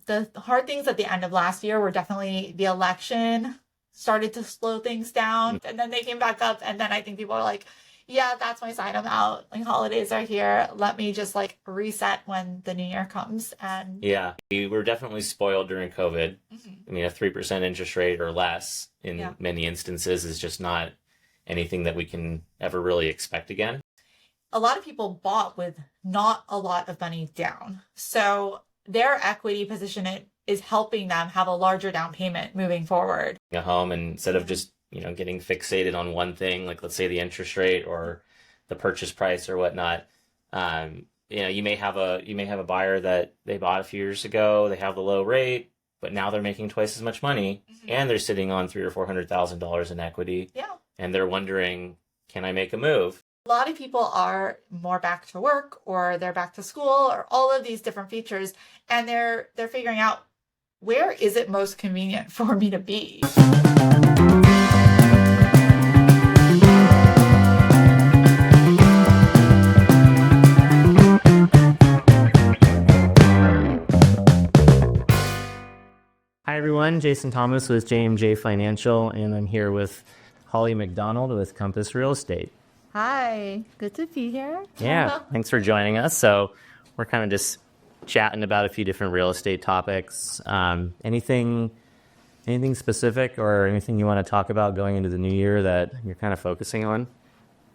The hard things at the end of last year were definitely the election started to slow things down, and then they came back up, and then I think people are like, yeah, that's my sign, I'm out. Like, holidays are here. Let me just like reset when the new year comes. And Yeah, we were definitely spoiled during COVID. I mean, a 3% interest rate or less in many instances is just not anything that we can ever really expect again. a lot of people bought with not a lot of money down. So their equity position is helping them have a larger down payment moving forward. A home, and instead of just, getting fixated on one thing, like let's say the interest rate or the purchase price or whatnot. You may have a buyer that they bought a few years ago, they have the low rate, but now they're making twice as much money, and they're sitting on $300,000 or $400,000 in equity. Yeah. And they're wondering, can I make a move? A lot of people are more back to work, or they're back to school, or all of these different features, and they're figuring out, where is it most convenient for me to be? Hi everyone, Jason Thomas with JMJ Financial, and I'm here with Holly McDonald with Compass Real Estate. Hi, good to be here. Yeah, thanks for joining us. So we're kind of just chatting about a few different real estate topics. Anything specific or anything you want to talk about going into the new year that you're kind of focusing on?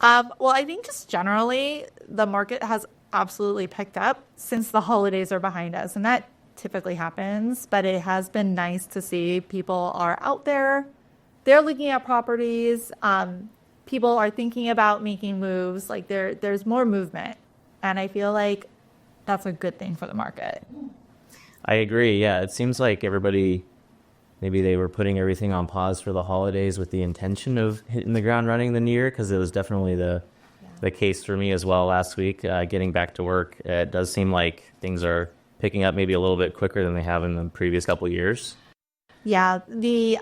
Well, I think just generally the market has absolutely picked up since the holidays are behind us, and that typically happens, but it has been nice to see people are out there. They're looking at properties. People are thinking about making moves. Like there's more movement, and I feel like that's a good thing for the market. I agree. Yeah, it seems like everybody, maybe they were putting everything on pause for the holidays with the intention of hitting the ground running the new year, because it was definitely the case for me as well last week. Getting back to work, it does seem like things are picking up maybe a little bit quicker than they have in the previous couple of years. Yeah, the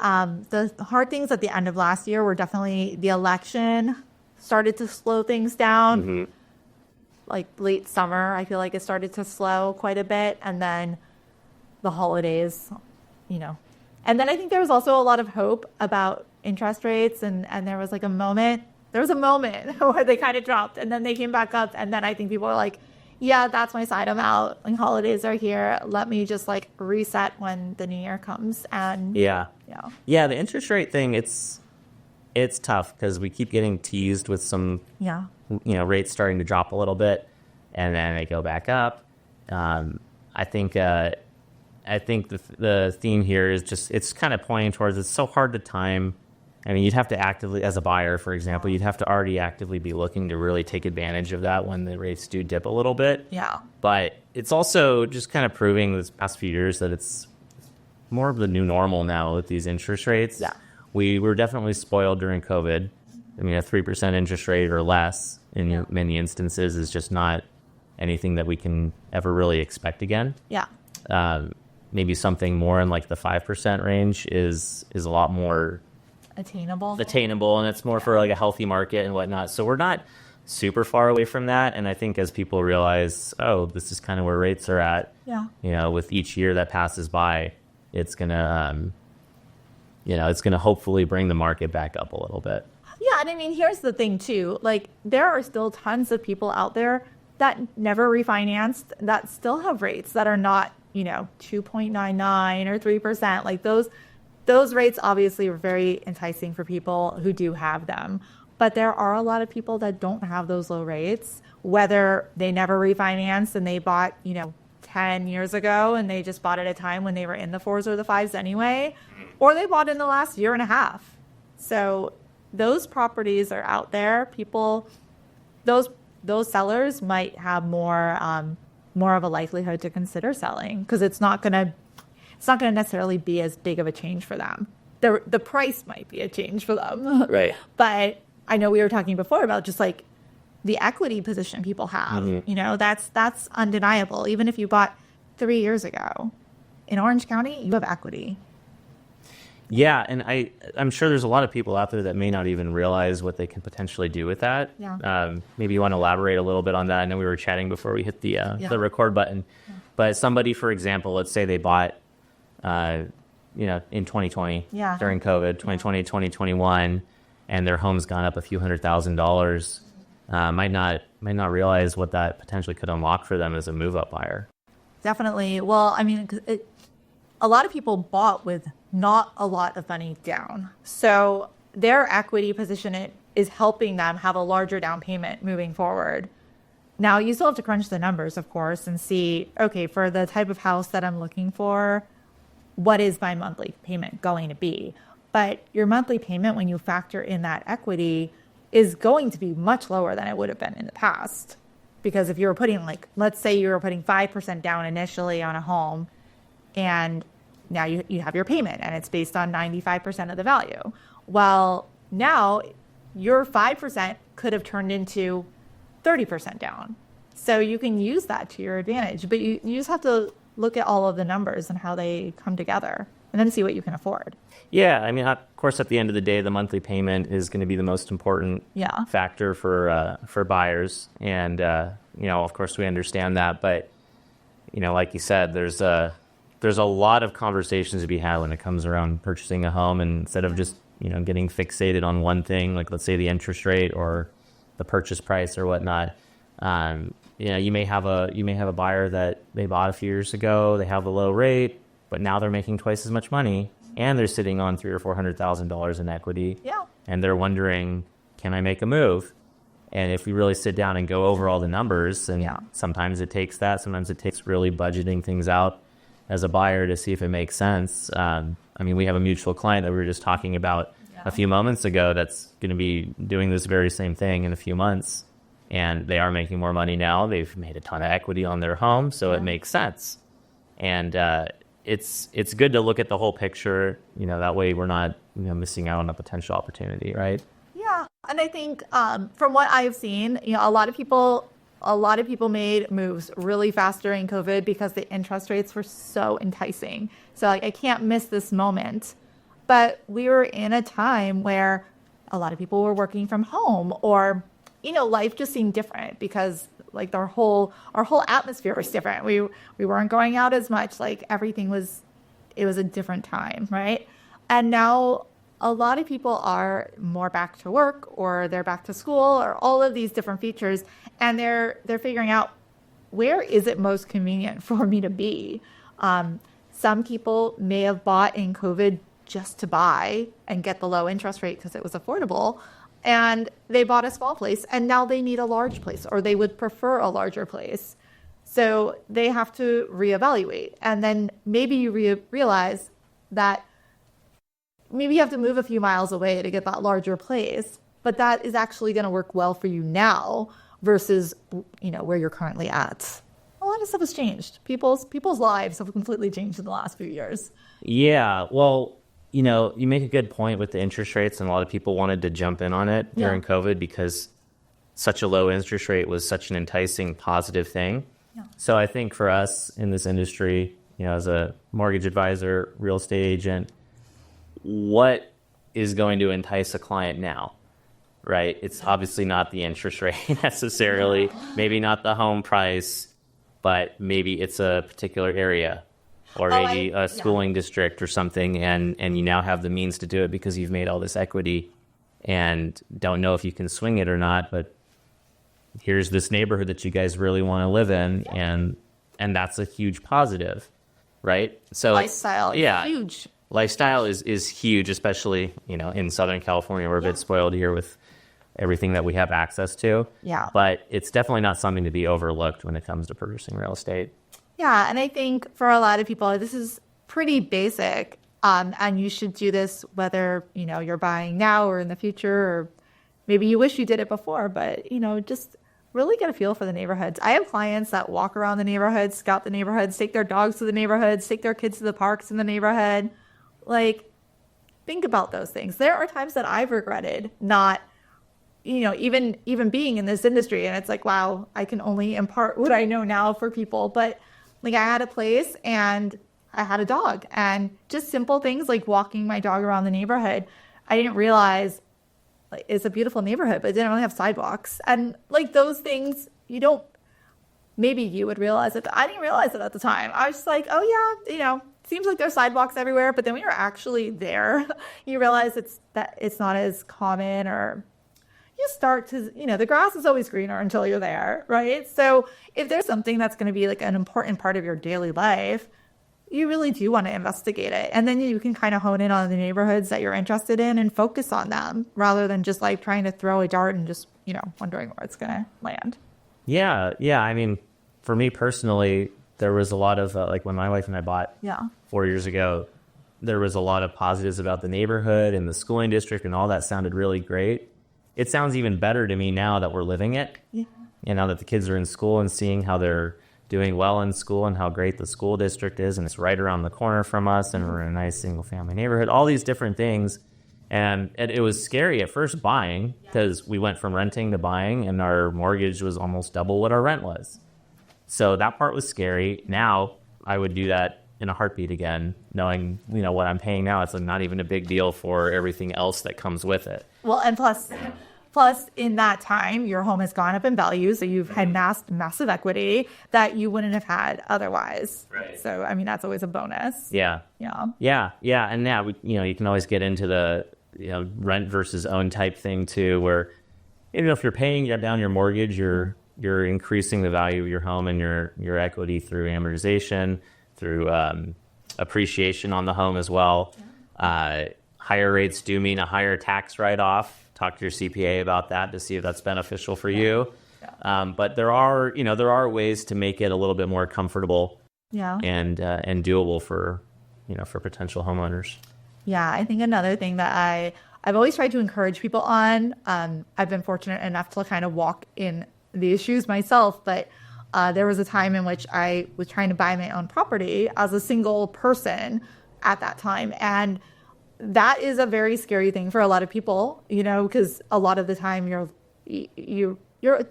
hard things at the end of last year were definitely the election started to slow things down. Mm-hmm. Like late summer, I feel like it started to slow quite a bit, and then the holidays, And then I think there was also a lot of hope about interest rates, and there was a moment where they kind of dropped, and then they came back up, and then I think people were like, yeah, that's my side, I'm out. Like, holidays are here. Let me just reset when the new year comes. And yeah, the interest rate thing, it's tough because we keep getting teased with some rates starting to drop a little bit, and then they go back up. I think the theme here is just, it's kind of pointing towards, it's so hard to time. I mean, you'd have to actively, as a buyer, for example, you'd have to already actively be looking to really take advantage of that when the rates do dip a little bit. Yeah. But it's also just kind of proving this past few years that it's more of the new normal now with these interest rates. Yeah. We were definitely spoiled during COVID. I mean, a 3% interest rate or less in many instances is just not anything that we can ever really expect again. Yeah. Maybe something more in the 5% range is a lot more attainable, and it's more for a healthy market and whatnot. So we're not super far away from that. And I think as people realize, oh, this is kind of where rates are at, with each year that passes by, it's gonna hopefully bring the market back up a little bit. Yeah, and I mean, here's the thing too. There are still tons of people out there that never refinanced that still have rates that are not 2.99 or 3%. Those rates obviously are very enticing for people who do have them. But there are a lot of people that don't have those low rates, whether they never refinanced and they bought, 10 years ago and they just bought at a time when they were in the 4s or the 5s anyway, or they bought in the last year and a half. So those properties are out there. People, those sellers might have more of a likelihood to consider selling, because it's not going to necessarily be as big of a change for them. The price might be a change for them. Right. But I know we were talking before about just the equity position people have. Mm-hmm. That's undeniable. Even if you bought 3 years ago in Orange County, you have equity. Yeah, and I'm sure there's a lot of people out there that may not even realize what they can potentially do with that. Yeah. Maybe you want to elaborate a little bit on that. I know we were chatting before we hit the record button, but somebody, for example, let's say they bought, in 2020 during COVID, 2020, 2021, and their home's gone up a few $100,000. Might not realize what that potentially could unlock for them as a move-up buyer. Definitely. Well, I mean, a lot of people bought with not a lot of money down. So their equity position is helping them have a larger down payment moving forward. Now, you still have to crunch the numbers, of course, and see, okay, for the type of house that I'm looking for, what is my monthly payment going to be? But your monthly payment, when you factor in that equity, is going to be much lower than it would have been in the past. Because if you were putting, let's say you were putting 5% down initially on a home, and now you have your payment, and it's based on 95% of the value. Well, now your 5% could have turned into 30% down. So you can use that to your advantage, but you just have to look at all of the numbers and how they come together, and then see what you can afford. Yeah, I mean, of course, at the end of the day, the monthly payment is going to be the most important factor for buyers, and of course, we understand that. But like you said, there's a lot of conversations to be had when it comes around purchasing a home, and instead of just getting fixated on one thing, like let's say the interest rate or the purchase price or whatnot. You may have a buyer that they bought a few years ago. They have a low rate, but now they're making twice as much money, and they're sitting on $300,000 or $400,000 in equity. Yeah. And they're wondering, can I make a move? And if we really sit down and go over all the numbers, and sometimes it takes that, sometimes it takes really budgeting things out as a buyer to see if it makes sense. We have a mutual client that we were just talking about a few moments ago that's going to be doing this very same thing in a few months. And they are making more money now. They've made a ton of equity on their home, so it makes sense. And it's good to look at the whole picture. That way we're not missing out on a potential opportunity, right? Yeah, and I think from what I've seen, a lot of people made moves really fast during COVID because the interest rates were so enticing. So I can't miss this moment. But we were in a time where a lot of people were working from home, or life just seemed different because our whole atmosphere was different. We weren't going out as much. Everything was a different time, right? And now a lot of people are more back to work, or they're back to school, or all of these different features, and they're figuring out, where is it most convenient for me to be? Some people may have bought in COVID just to buy and get the low interest rate because it was affordable. And they bought a small place, and now they need a large place, or they would prefer a larger place. So they have to reevaluate. And then maybe you realize that maybe you have to move a few miles away to get that larger place, but that is actually going to work well for you now versus, where you're currently at. A lot of stuff has changed. People's lives have completely changed in the last few years. Yeah, well, you make a good point with the interest rates, and a lot of people wanted to jump in on it during COVID because such a low interest rate was such an enticing, positive thing. Yeah. So I think for us in this industry, as a mortgage advisor, real estate agent, what is going to entice a client now, right? It's obviously not the interest rate necessarily, maybe not the home price, but maybe it's a particular area, or maybe a schooling district or something, and you now have the means to do it because you've made all this equity and don't know if you can swing it or not, but here's this neighborhood that you guys really want to live in, and that's a huge positive, right? So lifestyle, huge. Lifestyle is huge, especially, in Southern California. We're a bit spoiled here with everything that we have access to. Yeah. But it's definitely not something to be overlooked when it comes to purchasing real estate. Yeah, and I think for a lot of people, this is pretty basic, and you should do this whether, you're buying now or in the future, or maybe you wish you did it before, but, just really get a feel for the neighborhoods. I have clients that walk around the neighborhoods, scout the neighborhoods, take their dogs to the neighborhoods, take their kids to the parks in the neighborhood. Think about those things. There are times that I've regretted not, even being in this industry, and it's wow, I can only impart what I know now for people, but I had a place and I had a dog, and just simple things like walking my dog around the neighborhood. I didn't realize like, it's a beautiful neighborhood, but it didn't really have sidewalks. And like those things, maybe you would realize it, but I didn't realize it at the time. I was just like, oh yeah, seems like there's sidewalks everywhere. But then when you're actually there, you realize it's not as common, or you start to, the grass is always greener until you're there, right? So if there's something that's going to be like an important part of your daily life, you really do want to investigate it. And then you can kind of hone in on the neighborhoods that you're interested in and focus on them rather than just like trying to throw a dart and just, wondering where it's going to land. Yeah. I mean, for me personally, there was a lot of, like when my wife and I bought 4 years ago, there was a lot of positives about the neighborhood and the schooling district, and all that sounded really great. It sounds even better to me now that we're living it. Yeah. And now that the kids are in school and seeing how they're doing well in school and how great the school district is, and it's right around the corner from us, and we're in a nice single family neighborhood, all these different things. And it was scary at first buying, because we went from renting to buying, and our mortgage was almost double what our rent was. So that part was scary. Now I would do that in a heartbeat again, knowing, what I'm paying now. It's not even a big deal for everything else that comes with it. Well, and plus in that time, your home has gone up in value. So you've had massive equity that you wouldn't have had otherwise. Right. So, I mean, that's always a bonus. Yeah. And now, you can always get into the, rent versus own type thing too, where, if you're paying down your mortgage, you're increasing the value of your home and your equity through amortization, through appreciation on the home as well. Higher rates do mean a higher tax write-off. Talk to your CPA about that to see if that's beneficial for you. But there are ways to make it a little bit more comfortable and doable for potential homeowners. Yeah, I think another thing that I've always tried to encourage people on, I've been fortunate enough to kind of walk in these shoes myself, but there was a time in which I was trying to buy my own property as a single person at that time. And that is a very scary thing for a lot of people, because a lot of the time you're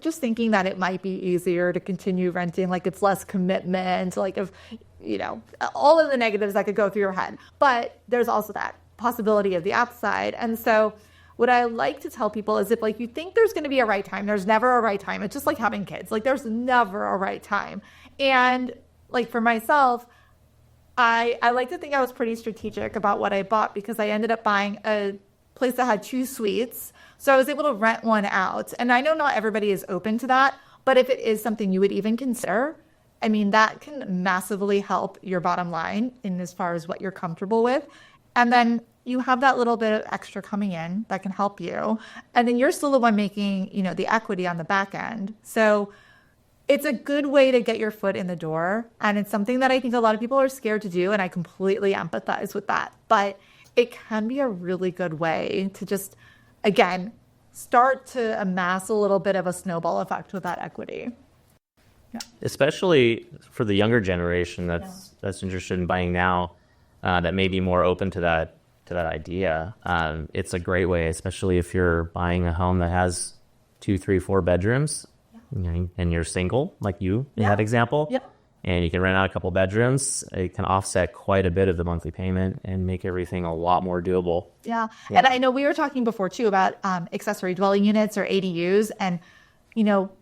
just thinking that it might be easier to continue renting, like it's less commitment, like if, all of the negatives that could go through your head. But there's also that possibility of the upside. And so what I like to tell people is if like you think there's going to be a right time, there's never a right time. It's just like having kids. Like there's never a right time. And like for myself, I like to think I was pretty strategic about what I bought, because I ended up buying a place that had 2 suites. So I was able to rent one out. And I know not everybody is open to that, but if it is something you would even consider, I mean, that can massively help your bottom line in as far as what you're comfortable with. And then you have that little bit of extra coming in that can help you. And then you're still the one making, the equity on the back end. So it's a good way to get your foot in the door. And it's something that I think a lot of people are scared to do. And I completely empathize with that. But it can be a really good way to just, again, start to amass a little bit of a snowball effect with that equity. Yeah. Especially for the younger generation that's interested in buying now, that may be more open to that idea. It's a great way, especially if you're buying a home that has 2, 3, 4 bedrooms. And you're single, like you in that example, and you can rent out a couple bedrooms. It can offset quite a bit of the monthly payment and make everything a lot more doable. Yeah. And I know we were talking before too about accessory dwelling units or ADUs, and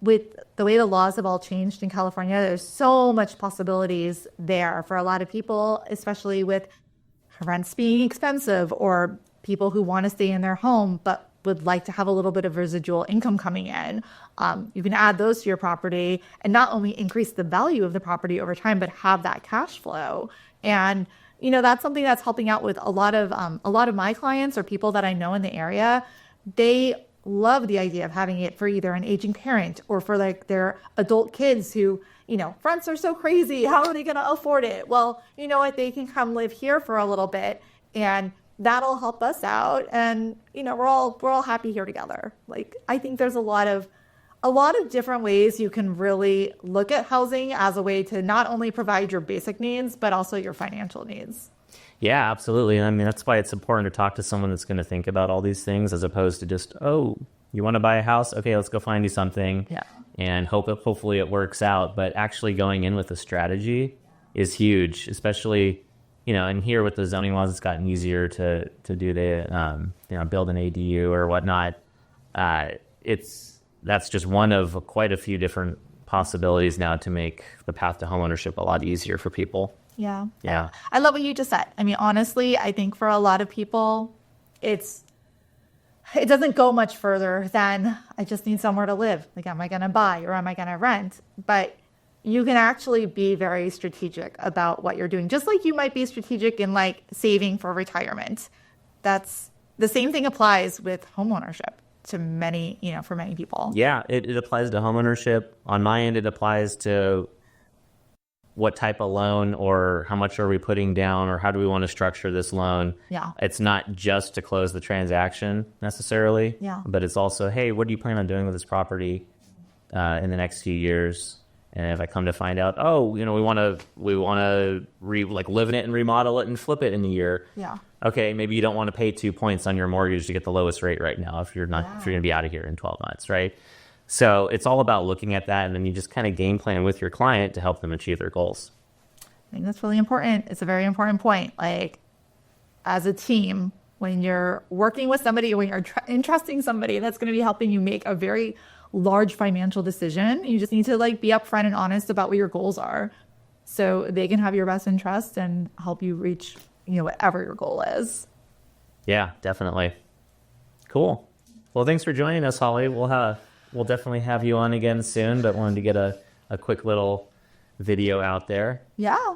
with the way the laws have all changed in California, there's so much possibilities there for a lot of people, especially with rents being expensive or people who want to stay in their home but would like to have a little bit of residual income coming in. You can add those to your property and not only increase the value of the property over time, but have that cash flow. And, that's something that's helping out with a lot of my clients or people that I know in the area. They love the idea of having it for either an aging parent or for like their adult kids who, rents are so crazy. How are they going to afford it? Well, you know what? They can come live here for a little bit, and that'll help us out, and we're all happy here together. Like I think there's a lot of different ways you can really look at housing as a way to not only provide your basic needs but also your financial needs. Yeah, absolutely. I mean, that's why it's important to talk to someone that's going to think about all these things, as opposed to just, oh, you want to buy a house? Okay, let's go find you something. Yeah. And hopefully it works out. But actually going in with a strategy is huge, especially and here with the zoning laws, it's gotten easier to do build an ADU or whatnot. That's just one of quite a few different possibilities now to make the path to homeownership a lot easier for people. Yeah. Yeah. I love what you just said. I mean, honestly, I think for a lot of people, it doesn't go much further than I just need somewhere to live. Like, am I going to buy or am I going to rent? But you can actually be very strategic about what you're doing. Just like you might be strategic in like saving for retirement. That's the same thing applies with homeownership to many, for many people. Yeah, it applies to homeownership. On my end, it applies to what type of loan or how much are we putting down or how do we want to structure this loan. Yeah. It's not just to close the transaction necessarily. Yeah. But it's also, hey, what do you plan on doing with this property in the next few years? And if I come to find out, we want to live in it and remodel it and flip it in a year. Yeah. Okay, maybe you don't want to pay 2 points on your mortgage to get the lowest rate right now if you're going to be out of here in 12 months, right? So it's all about looking at that, and then you just kind of game plan with your client to help them achieve their goals. I think that's really important. It's a very important point. Like, as a team, when you're working with somebody, when you're entrusting somebody that's going to be helping you make a very large financial decision, you just need to be upfront and honest about what your goals are so they can have your best interest and help you reach whatever your goal is. Yeah, definitely. Cool. Well, thanks for joining us, Holly. We'll definitely have you on again soon, but wanted to get a quick little video out there. Yeah.